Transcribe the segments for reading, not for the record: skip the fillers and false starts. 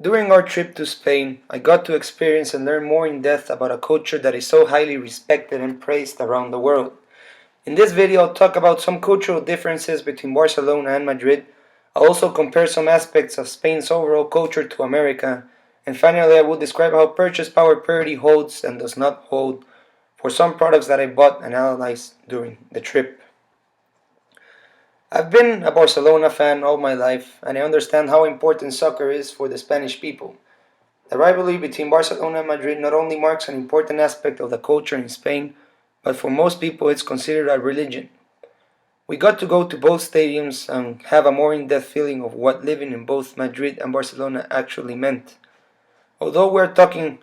During our trip to Spain, I got to experience and learn more in depth about a culture that is so highly respected and praised around the world. In this video, I'll talk about some cultural differences between Barcelona and Madrid. I'll also compare some aspects of Spain's overall culture to America. And finally, I will describe how purchase power parity holds and does not hold for some products that I bought and analyzed during the trip. I've been a Barcelona fan all my life, and I understand how important soccer is for the Spanish people. The rivalry between Barcelona and Madrid not only marks an important aspect of the culture in Spain, but for most people it's considered a religion. We got to go to both stadiums and have a more in-depth feeling of what living in both Madrid and Barcelona actually meant. Although we're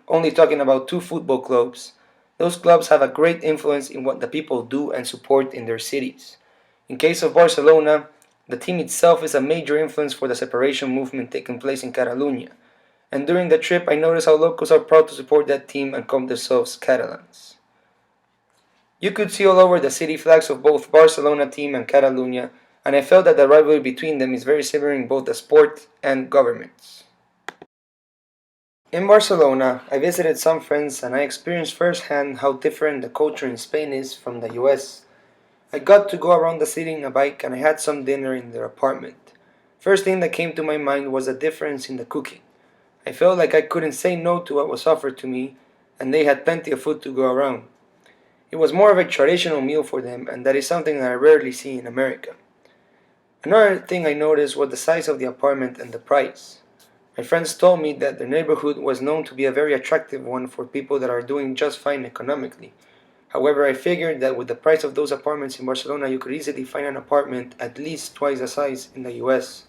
only talking about two football clubs, those clubs have a great influence in what the people do and support in their cities. In case of Barcelona, the team itself is a major influence for the separation movement taking place in Catalonia, and during the trip I noticed how locals are proud to support that team and call themselves Catalans. You could see all over the city flags of both Barcelona team and Catalonia, and I felt that the rivalry between them is very similar in both the sport and governments. In Barcelona, I visited some friends and I experienced firsthand how different the culture in Spain is from the US. I got to go around the city in a bike and I had some dinner in their apartment. First thing that came to my mind was the difference in the cooking. I felt like I couldn't say no to what was offered to me, and they had plenty of food to go around. It was more of a traditional meal for them, and that is something that I rarely see in America. Another thing I noticed was the size of the apartment and the price. My friends told me that their neighborhood was known to be a very attractive one for people that are doing just fine economically. However, I figured that with the price of those apartments in Barcelona, you could easily find an apartment at least twice the size in the US.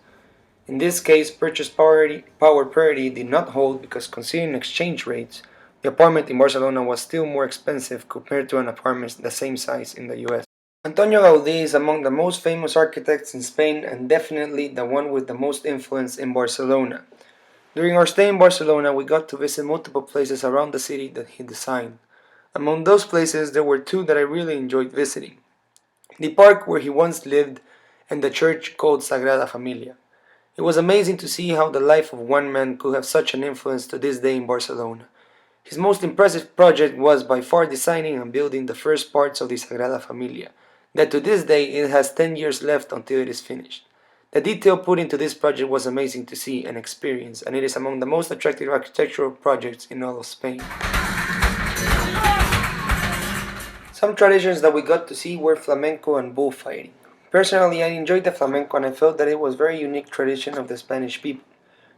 In this case, power parity did not hold because considering exchange rates, the apartment in Barcelona was still more expensive compared to an apartment the same size in the US. Antonio Gaudí is among the most famous architects in Spain and definitely the one with the most influence in Barcelona. During our stay in Barcelona, we got to visit multiple places around the city that he designed. Among those places, there were two that I really enjoyed visiting: the park where he once lived and the church called Sagrada Familia. It was amazing to see how the life of one man could have such an influence to this day in Barcelona. His most impressive project was by far designing and building the first parts of the Sagrada Familia, that to this day it has 10 years left until it is finished. The detail put into this project was amazing to see and experience, and it is among the most attractive architectural projects in all of Spain. Some traditions that we got to see were flamenco and bullfighting. Personally, I enjoyed the flamenco and I felt that it was a very unique tradition of the Spanish people.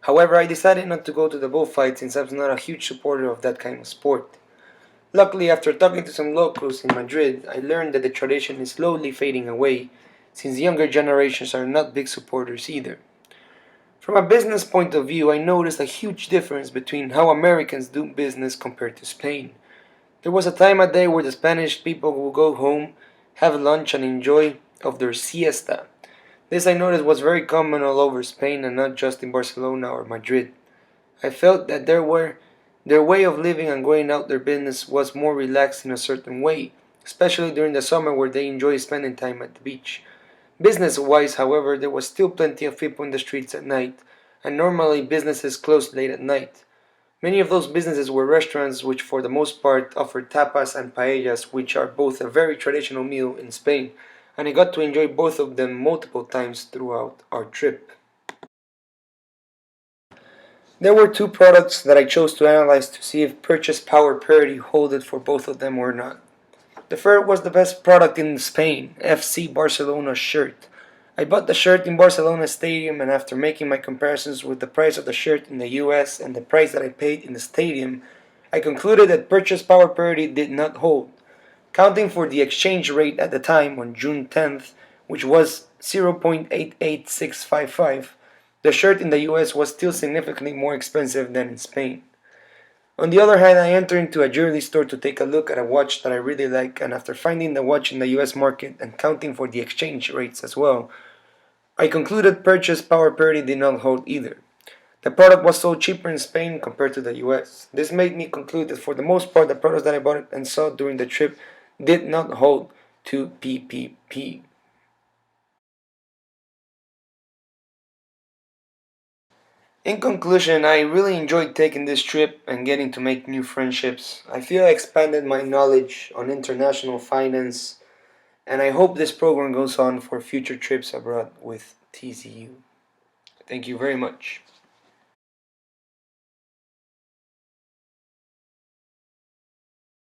However, I decided not to go to the bullfight since I was not a huge supporter of that kind of sport. Luckily, after talking to some locals in Madrid, I learned that the tradition is slowly fading away since younger generations are not big supporters either. From a business point of view, I noticed a huge difference between how Americans do business compared to Spain. There was a time a day where the Spanish people would go home, have lunch, and enjoy of their siesta. This I noticed was very common all over Spain and not just in Barcelona or Madrid. I felt that their way of living and going out their business was more relaxed in a certain way, especially during the summer where they enjoy spending time at the beach. Business-wise, however, there was still plenty of people in the streets at night, and normally businesses closed late at night. Many of those businesses were restaurants which for the most part offered tapas and paellas, which are both a very traditional meal in Spain, and I got to enjoy both of them multiple times throughout our trip. There were two products that I chose to analyze to see if purchase power parity holded for both of them or not. The first was the best product in Spain, FC Barcelona's shirt. I bought the shirt in Barcelona Stadium, and after making my comparisons with the price of the shirt in the US and the price that I paid in the stadium, I concluded that purchase power parity did not hold. Counting for the exchange rate at the time on June 10th, which was 0.88655, the shirt in the US was still significantly more expensive than in Spain. On the other hand, I entered into a jewelry store to take a look at a watch that I really like, and after finding the watch in the US market and counting for the exchange rates as well, I concluded purchase power parity did not hold either. The product was sold cheaper in Spain compared to the US. This made me conclude that for the most part the products that I bought and saw during the trip did not hold to PPP. In conclusion, I really enjoyed taking this trip and getting to make new friendships. I feel I expanded my knowledge on international finance, and I hope this program goes on for future trips abroad with TCU. Thank you very much.